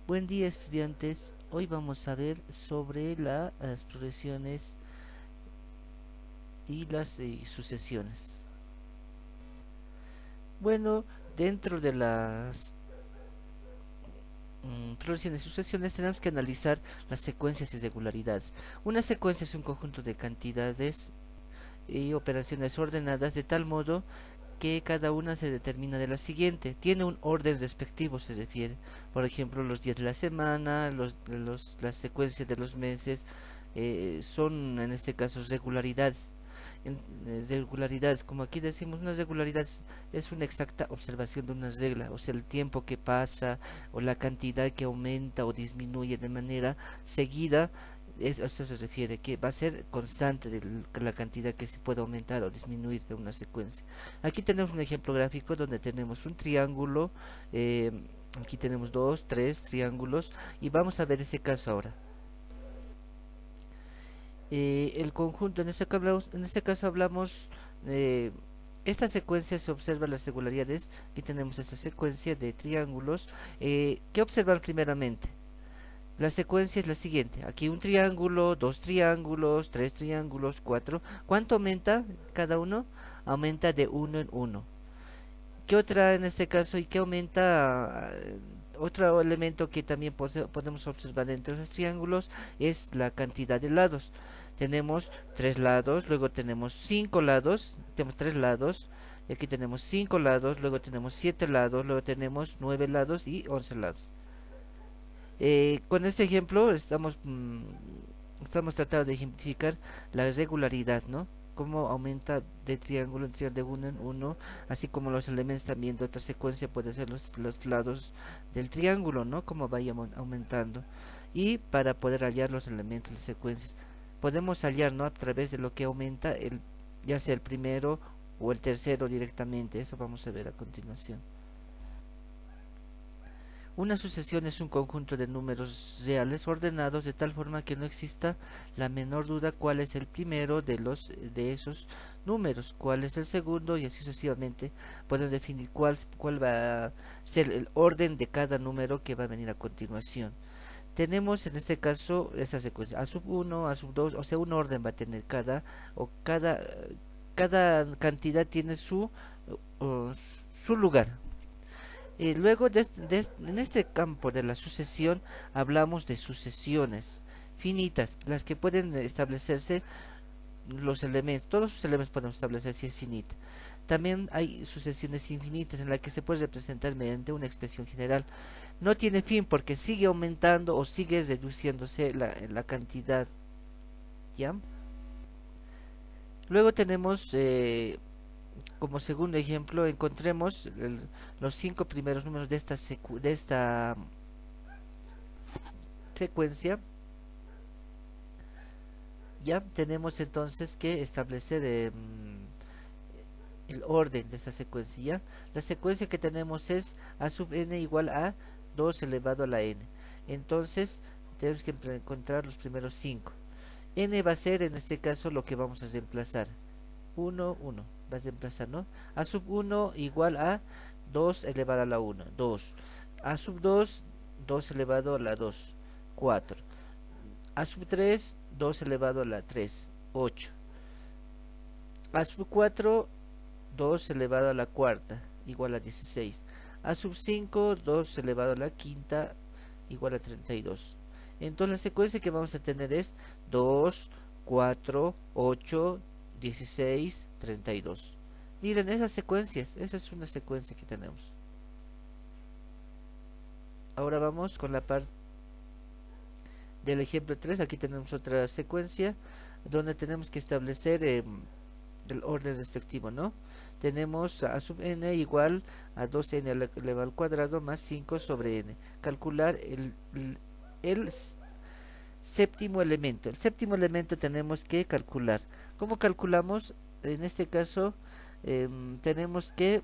Buen día, estudiantes. Hoy vamos a ver sobre las progresiones y las sucesiones. Bueno, dentro de las progresiones y sucesiones tenemos que analizar las secuencias y regularidades. Una secuencia es un conjunto de cantidades y operaciones ordenadas de tal modo que cada una se determina de la siguiente. Tiene un orden respectivo, se refiere. Por ejemplo, los días de la semana, las secuencias de los meses, son en este caso regularidades. Regularidades, como aquí decimos, una regularidad es una exacta observación de una regla, o sea, el tiempo que pasa o la cantidad que aumenta o disminuye de manera seguida. Eso se refiere, que va a ser constante de la cantidad que se puede aumentar o disminuir de una secuencia. Aquí tenemos un ejemplo gráfico donde tenemos un triángulo, eh, aquí tenemos dos, tres triángulos y vamos a ver ese caso ahora. El conjunto, en este caso hablamos, eh, esta secuencia se observa las regularidades. Aquí tenemos esta secuencia de triángulos. ¿Qué observar primeramente? La secuencia es la siguiente. Aquí un triángulo, dos triángulos, tres triángulos, cuatro. ¿Cuánto aumenta cada uno? Aumenta de uno en uno. ¿Qué otra en este caso y qué aumenta? Otro elemento que también podemos observar dentro de los triángulos es la cantidad de lados. Tenemos tres lados, luego tenemos cinco lados, tenemos tres lados, y aquí tenemos cinco lados, luego tenemos siete lados, luego tenemos nueve lados y 11 lados. Con este ejemplo estamos tratando de ejemplificar la regularidad, ¿no? Cómo aumenta de triángulo en triángulo de uno en uno, así como los elementos también de otra secuencia pueden ser los lados del triángulo, ¿no? Cómo vaya aumentando. Y para poder hallar los elementos de secuencias, podemos hallar, ¿no? A través de lo que aumenta ya sea el primero o el tercero directamente. Eso vamos a ver a continuación. Una sucesión es un conjunto de números reales ordenados de tal forma que no exista la menor duda cuál es el primero de esos números, cuál es el segundo y así sucesivamente. Podemos definir cuál va a ser el orden de cada número que va a venir a continuación. Tenemos en este caso esta secuencia A sub 1, A sub 2, o sea, un orden va a tener cada cantidad tiene su lugar. Luego en este campo de la sucesión hablamos de sucesiones finitas, las que pueden establecerse los elementos, todos los elementos podemos establecer si es finita. También hay sucesiones infinitas en las que se puede representar mediante una expresión general. No tiene fin porque sigue aumentando o sigue reduciéndose la cantidad. ¿Ya? Luego tenemos, como segundo ejemplo, encontremos los cinco primeros números de esta secuencia. Ya tenemos entonces que establecer el orden de esta secuencia. ¿Ya? La secuencia que tenemos es a sub n igual a 2 elevado a la n. Entonces tenemos que encontrar los primeros 5. N va a ser en este caso lo que vamos a reemplazar. 1, 1. Va a reemplazar, ¿no? A sub 1 igual a 2 elevado a la 1. 2. A sub 2, 2 elevado a la 2. 4. A sub 3, 2 elevado a la 3. 8. A sub 4, 2 elevado a la cuarta, igual a 16. A sub 5, 2 elevado a la quinta, igual a 32. Entonces la secuencia que vamos a tener es 2, 4, 8, 16, 32. Miren esas secuencias, esa es una secuencia que tenemos. Ahora vamos con la parte del ejemplo 3. Aquí tenemos otra secuencia donde tenemos que establecer el orden respectivo, ¿no? Tenemos a sub n igual a 2n elevado al cuadrado más 5 sobre n. Calcular el séptimo elemento. El séptimo elemento tenemos que calcular. ¿Cómo calculamos? En este caso tenemos que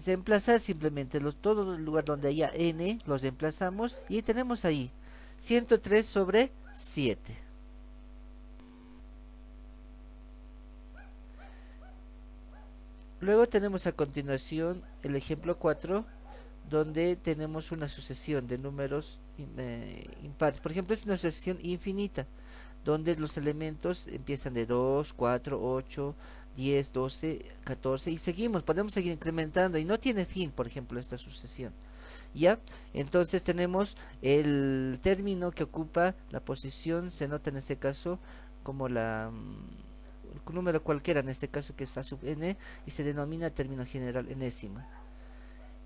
reemplazar simplemente todo el lugar donde haya n, los reemplazamos y tenemos ahí 103 sobre 7. Luego tenemos a continuación el ejemplo 4, donde tenemos una sucesión de números impares. Por ejemplo, es una sucesión infinita, donde los elementos empiezan de 2, 4, 8, 10, 12, 14 y seguimos, podemos seguir incrementando y no tiene fin, por ejemplo, esta sucesión. ¿Ya? Entonces tenemos el término que ocupa la posición, se nota en este caso como el número cualquiera, en este caso que es a sub n, y se denomina término general enésima.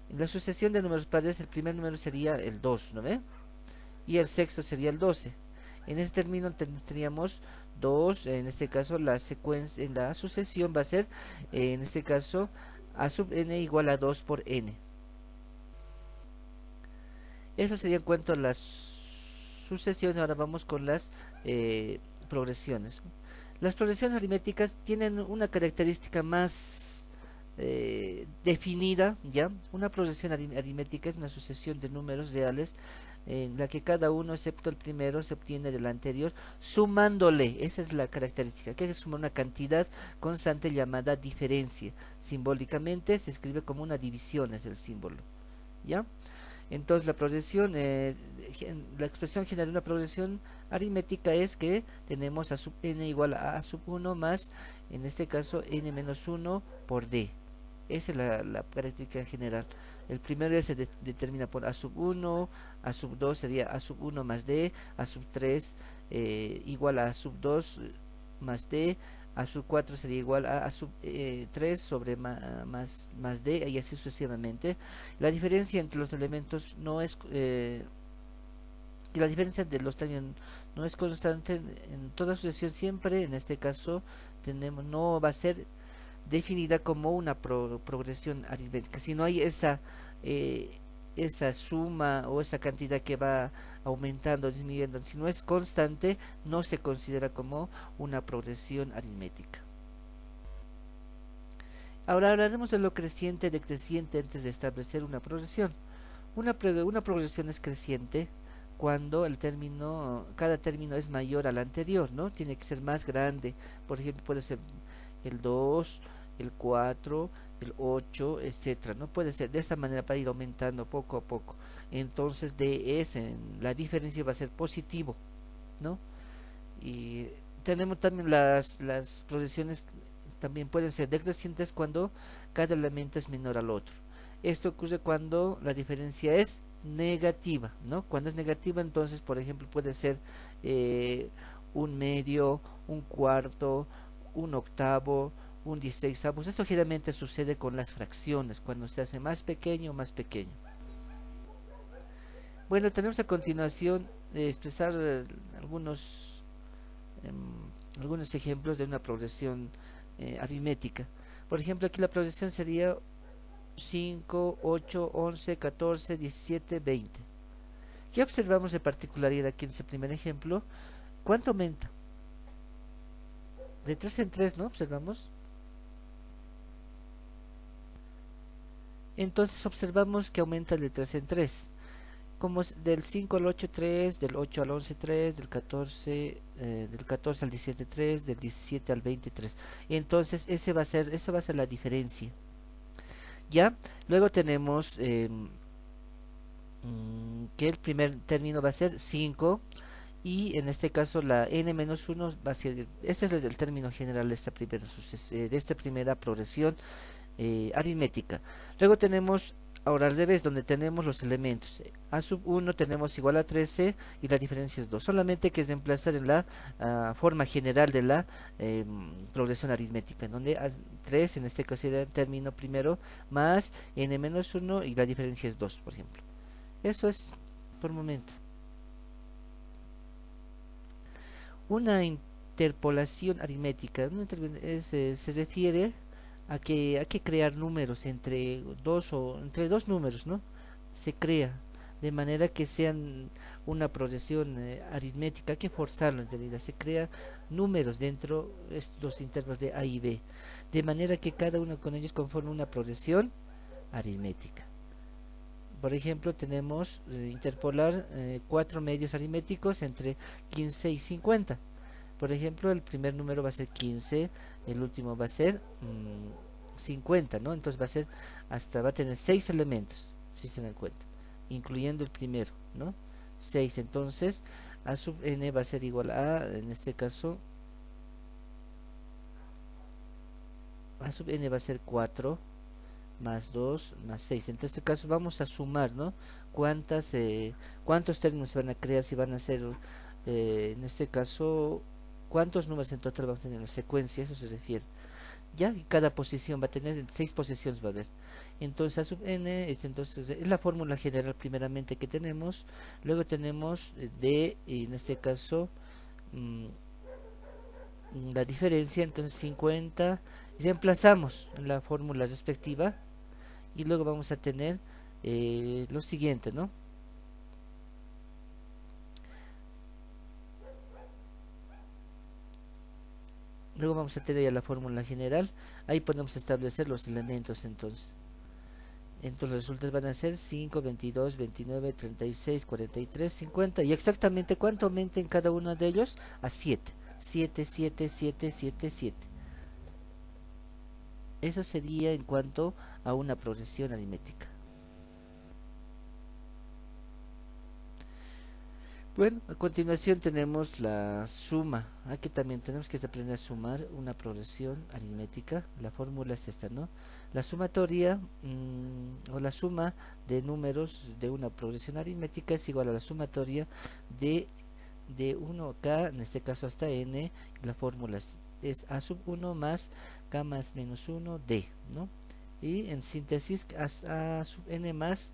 En la sucesión de números pares, el primer número sería el 2, ¿no ve? Y el sexto sería el 12. En este término tendríamos 2, en este caso la secuencia, en la sucesión va a ser, en este caso, a sub n igual a 2 por n. Eso sería en cuanto a las sucesiones. Ahora vamos con las progresiones. Las progresiones aritméticas tienen una característica más definida, ¿ya? Una progresión aritmética es una sucesión de números reales en la que cada uno, excepto el primero, se obtiene del anterior, sumándole. Esa es la característica, que es sumar una cantidad constante llamada diferencia. Simbólicamente se escribe como una división, es el símbolo, ¿ya? Entonces la progresión, la expresión general de una progresión aritmética es que tenemos a sub n igual a sub 1 más, en este caso, n menos 1 por d. Esa es la característica general. El primero se determina por a sub 1, a sub 2 sería a sub 1 más d, a sub 3 igual a sub 2 más d, a sub 4 sería igual a sub 3 sobre más d, y así sucesivamente. La diferencia entre los elementos no es la diferencia de los términos no es constante en toda sucesión siempre. En este caso tenemos, no va a ser definida como una progresión aritmética, si no hay esa suma o esa cantidad que va aumentando, disminuyendo, si no es constante, no se considera como una progresión aritmética. Ahora hablaremos de lo creciente y decreciente antes de establecer una progresión. Una progresión es creciente cuando cada término es mayor al anterior, ¿no? Tiene que ser más grande. Por ejemplo, puede ser el 2, el 4, el 8, etcétera. No puede ser de esta manera para ir aumentando poco a poco. Entonces, la diferencia va a ser positivo, ¿no? Y tenemos también las progresiones, también pueden ser decrecientes cuando cada elemento es menor al otro. Esto ocurre cuando la diferencia es negativa, ¿no? Cuando es negativa, entonces, por ejemplo, puede ser un medio, un cuarto, un octavo, un 16avo. Esto generalmente sucede con las fracciones, cuando se hace más pequeño, más pequeño. Bueno, tenemos a continuación expresar algunos ejemplos de una progresión aritmética. Por ejemplo, aquí la progresión sería 5, 8, 11, 14, 17, 20. ¿Qué observamos de particularidad aquí en ese primer ejemplo? ¿Cuánto aumenta? De 3 en 3, ¿no? Observamos. Entonces observamos que aumenta de 3 en 3. Como del 5 al 8, 3, del 8 al 11, 3, del 14 al 17, 3, del 17 al 20, 3. Entonces esa va a ser la diferencia. ¿Ya? Luego tenemos que el primer término va a ser 5, y en este caso la n-1 va a ser, este es el término general de esta primera progresión aritmética. Luego tenemos, ahora al revés, donde tenemos los elementos. A sub 1 tenemos igual a 13 y la diferencia es 2. Solamente que es reemplazar en la forma general de la progresión aritmética, donde 3 en este caso sería el término primero más n-1 y la diferencia es 2, por ejemplo. Eso es por momento. Una interpolación aritmética se refiere a que hay que crear números entre dos números, ¿no? Se crea de manera que sean una progresión aritmética. Hay que forzarlo, en realidad se crea números dentro de estos intervalos de a y b, de manera que cada uno con ellos conforma una progresión aritmética. Por ejemplo, tenemos interpolar 4 medios aritméticos entre 15 y 50. Por ejemplo, el primer número va a ser 15, el último va a ser 50, ¿no? Entonces va a tener 6 elementos, si se dan cuenta, incluyendo el primero, ¿no? 6, entonces a sub n va a ser igual a, en este caso, a sub n va a ser 4 más 2 más 6. En este caso vamos a sumar, ¿no? ¿Cuántos términos se van a crear? Si van a ser, en este caso, ¿cuántos números en total vamos a tener en la secuencia? Eso se refiere. Ya, y cada posición va a tener 6 posiciones, va a haber. Entonces a sub n es la fórmula general primeramente que tenemos. Luego tenemos y en este caso mm, la diferencia, entonces 50, reemplazamos en la fórmula respectiva y luego vamos a tener lo siguiente, ¿no? Luego vamos a tener ya la fórmula general, ahí podemos establecer los elementos entonces. Entonces los resultados van a ser 5, 22, 29, 36, 43, 50. ¿Y exactamente cuánto aumenta en cada uno de ellos? A 7. 7, 7, 7, 7, 7. Eso sería en cuanto a una progresión aritmética. Bueno, a continuación tenemos la suma. Aquí también tenemos que aprender a sumar una progresión aritmética. La fórmula es esta, ¿no? La sumatoria o la suma de números de una progresión aritmética es igual a la sumatoria de 1 k, en este caso hasta n. La fórmula es a sub 1 más k más menos 1 d, ¿no? Y en síntesis a sub n más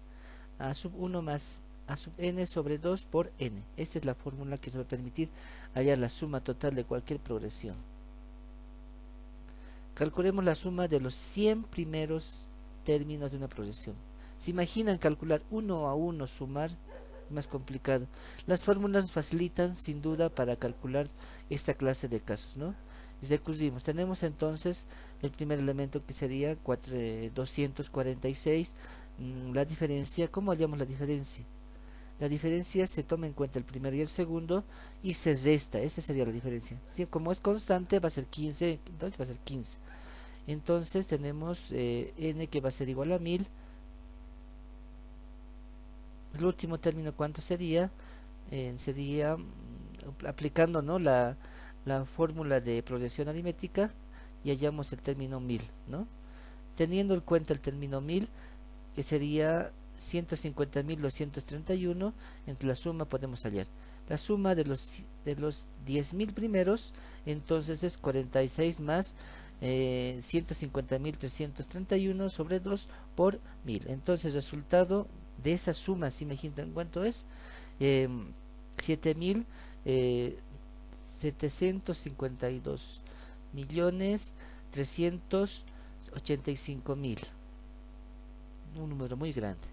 a sub 1 más a sub n sobre 2 por n. Esta es la fórmula que nos va a permitir hallar la suma total de cualquier progresión. Calculemos la suma de los 100 primeros términos de una progresión. ¿Se imaginan calcular uno a uno, sumar? Es más complicado. Las fórmulas nos facilitan sin duda para calcular esta clase de casos, ¿no? Recurrimos. Tenemos entonces el primer elemento que sería 246. La diferencia, ¿cómo hallamos la diferencia? La diferencia se toma en cuenta el primero y el segundo y se resta. Esta sería la diferencia. Si, como es constante, va a ser 15. Entonces va a ser 15. Entonces tenemos n que va a ser igual a 1000. El último término, ¿cuánto sería? Sería aplicando, ¿no?, la fórmula de progresión aritmética y hallamos el término 1000, ¿no? Teniendo en cuenta el término 1000, que sería 150.231, entre la suma podemos hallar la suma de los 10.000 primeros, entonces es 46 más 150.331 sobre 2 por 1000. Entonces el resultado de esa suma, si me imaginan cuánto es, 7.752.385.000, un número muy grande.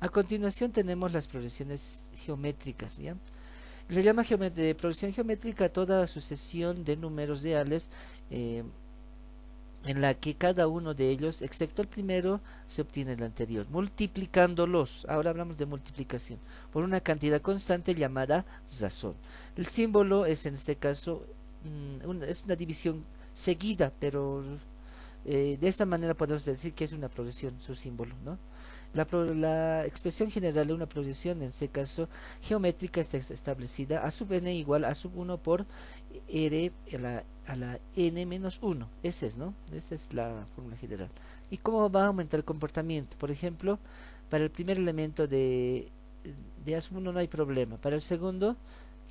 A continuación tenemos las progresiones geométricas, ¿ya? Se llama progresión geométrica a toda sucesión de números reales en la que cada uno de ellos, excepto el primero, se obtiene el anterior, multiplicándolos. Ahora hablamos de multiplicación por una cantidad constante llamada razón. El símbolo es, en este caso, es una división seguida, pero de esta manera podemos decir que es una progresión, su símbolo, ¿no? La expresión general de una progresión, en este caso geométrica, está establecida a sub n igual a sub 1 por r a la n menos 1. Esa es, ¿no? Esa es la fórmula general. ¿Y cómo va a aumentar el comportamiento? Por ejemplo, para el primer elemento de a sub 1 no hay problema. Para el segundo,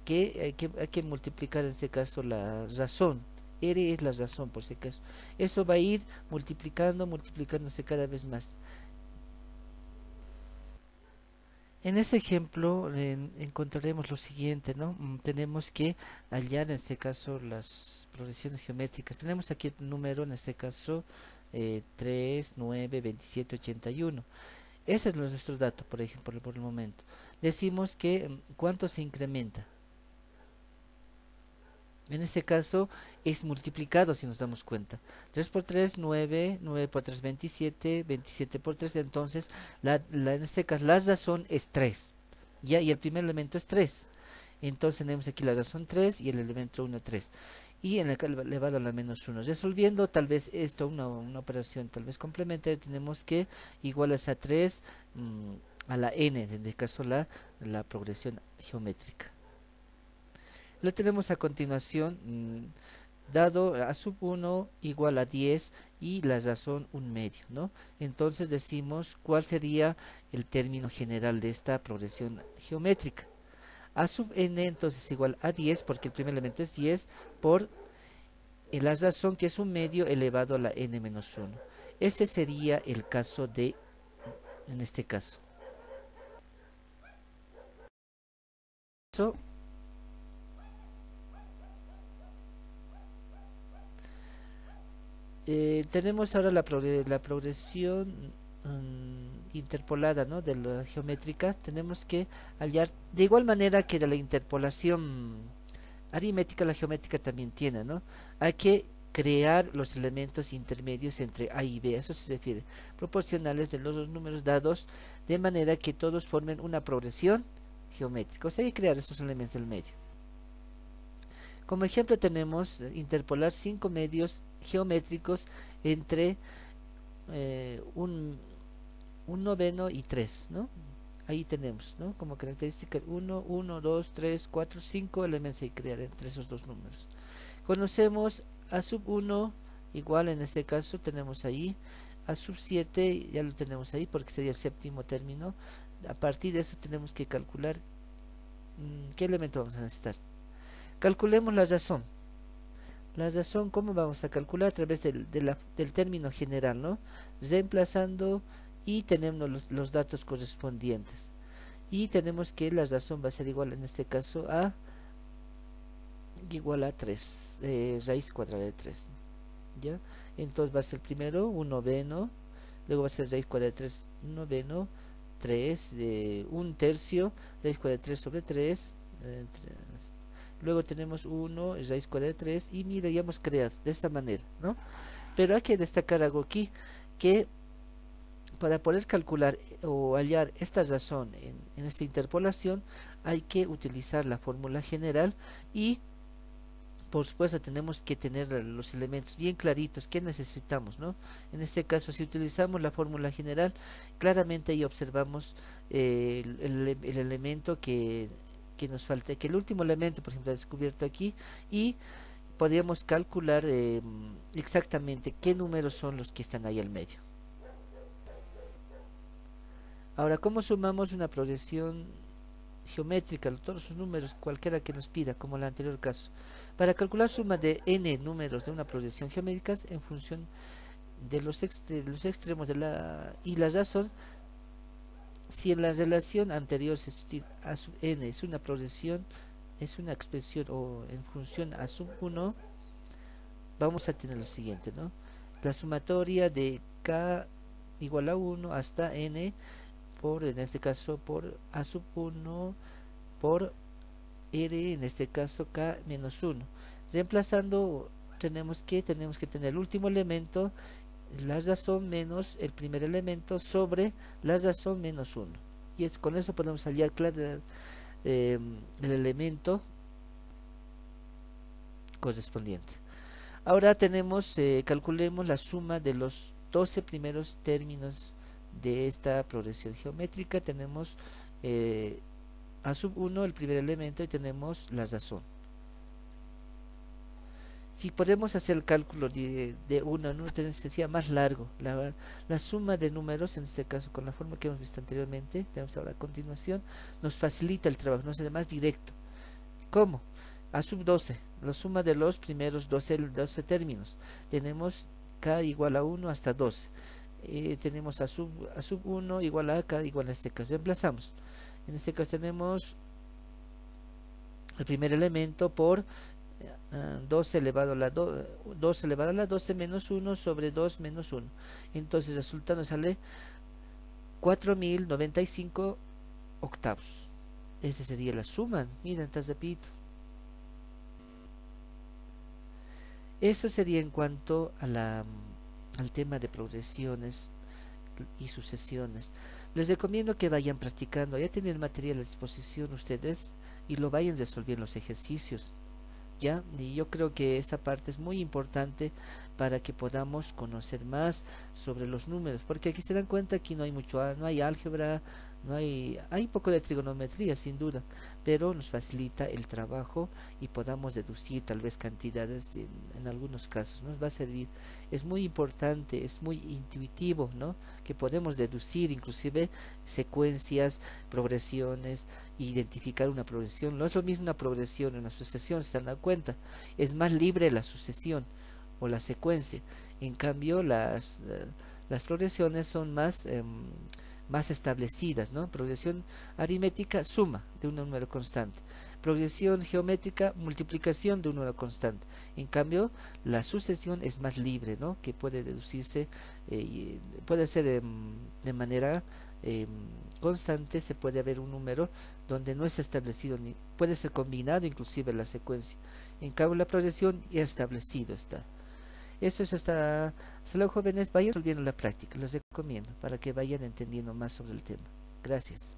hay que multiplicar en este caso la razón. R es la razón, por si acaso. Eso va a ir multiplicándose cada vez más. En este ejemplo encontraremos lo siguiente, ¿no? Tenemos que hallar en este caso las progresiones geométricas. Tenemos aquí el número, en este caso 3, 9, 27, 81. Ese es nuestro dato, por ejemplo, por el momento. Decimos que ¿cuánto se incrementa? En este caso es multiplicado, si nos damos cuenta. 3 por 3, 9, 9 por 3, 27, 27 por 3, entonces en este caso la razón es 3. ¿Ya? Y el primer elemento es 3. Entonces tenemos aquí la razón 3 y el elemento 1, 3. Y en el elevado a la menos 1. Resolviendo tal vez esto, una operación tal vez complementaria, tenemos que igualas a 3 a la n, en este caso la progresión geométrica. Lo tenemos a continuación, dado a sub 1 igual a 10 y la razón un medio, ¿no? Entonces decimos cuál sería el término general de esta progresión geométrica. A sub n entonces igual a 10 porque el primer elemento es 10 por la razón que es un medio elevado a la n menos 1. Ese sería el caso de, en este caso. Tenemos ahora la progresión interpolada, ¿no? De la geométrica. Tenemos que hallar, de igual manera que de la interpolación aritmética, la geométrica también tiene, ¿no? Hay que crear los elementos intermedios entre A y B, a eso se refiere, proporcionales de los dos números dados, de manera que todos formen una progresión geométrica. O sea, hay que crear esos elementos del medio. Como ejemplo tenemos interpolar 5 medios geométricos entre un noveno y 3, ¿no? Ahí tenemos, ¿no? Como característica 1, 1, 2, 3, 4, 5 elementos hay que crear entre esos dos números. Conocemos a sub 1 igual, en este caso tenemos ahí a sub 7, ya lo tenemos ahí porque sería el séptimo término. A partir de eso tenemos que calcular qué elemento vamos a necesitar. Calculemos la razón. La razón, ¿cómo vamos a calcular? A través del término general, ¿no? Reemplazando y tenemos los datos correspondientes. Y tenemos que la razón va a ser igual, en este caso, a igual a 3, raíz cuadrada de 3. ¿Ya? Entonces va a ser primero un noveno, luego va a ser raíz cuadrada de 3, un noveno, 3, un tercio, raíz cuadrada de 3 sobre 3, 3. Luego tenemos 1, raíz cuadrada de 3 y mira, ya hemos creado de esta manera, ¿no? Pero hay que destacar algo aquí, que para poder calcular o hallar esta razón en esta interpolación hay que utilizar la fórmula general y por supuesto tenemos que tener los elementos bien claritos que necesitamos, ¿no? En este caso, si utilizamos la fórmula general, claramente ahí observamos el elemento que nos falta, que el último elemento, por ejemplo, descubierto aquí, y podríamos calcular exactamente qué números son los que están ahí al medio. Ahora, ¿cómo sumamos una progresión geométrica, todos sus números, cualquiera que nos pida, como en el anterior caso? Para calcular suma de n números de una progresión geométrica en función de los extremos y la razón, si en la relación anterior a sub n es una progresión, es una expresión o en función a sub 1, vamos a tener lo siguiente, ¿no? La sumatoria de k igual a 1 hasta n por, en este caso, por a sub 1 por r, en este caso k menos 1. Reemplazando, tenemos que tener el último elemento, la razón menos el primer elemento sobre la razón menos 1. Y con eso podemos hallar el elemento correspondiente. Ahora calculemos la suma de los 12 primeros términos de esta progresión geométrica. Tenemos a sub 1 el primer elemento y tenemos la razón. Si podemos hacer el cálculo de una sería más largo, la suma de números, en este caso con la forma que hemos visto anteriormente, tenemos ahora a continuación, nos facilita el trabajo, nos hace más directo. ¿Cómo? A sub 12, la suma de los primeros 12 términos. Tenemos k igual a 1 hasta 12. Tenemos a sub 1 igual a k igual a este caso. Reemplazamos. En este caso tenemos el primer elemento por 12 elevado a la 2 elevado a la 12 menos 1 sobre 2 menos 1. Entonces el resultado nos sale 4095 octavos. Esa sería la suma. Miren, te repito. Eso sería en cuanto a al tema de progresiones y sucesiones. Les recomiendo que vayan practicando, ya tienen el material a disposición ustedes y lo vayan resolviendo los ejercicios. ¿Ya? Y yo creo que esta parte es muy importante para que podamos conocer más sobre los números, porque aquí se dan cuenta que no hay mucho, no hay álgebra, hay poco de trigonometría sin duda, pero nos facilita el trabajo y podamos deducir tal vez cantidades en algunos casos, nos va a servir. Es muy importante, es muy intuitivo, ¿no? Que podemos deducir inclusive secuencias, progresiones, identificar una progresión. No es lo mismo una progresión, una sucesión, se dan cuenta. Es más libre la sucesión o la secuencia. En cambio, las progresiones son más establecidas, ¿no? Progresión aritmética, suma de un número constante. Progresión geométrica, multiplicación de un número constante. En cambio, la sucesión es más libre, ¿no? Que puede deducirse, puede ser de manera constante, se puede haber un número donde no es establecido, ni puede ser combinado inclusive la secuencia. En cambio, la progresión ya establecido está. Eso es hasta luego, jóvenes, vayan resolviendo la práctica, les recomiendo para que vayan entendiendo más sobre el tema. Gracias.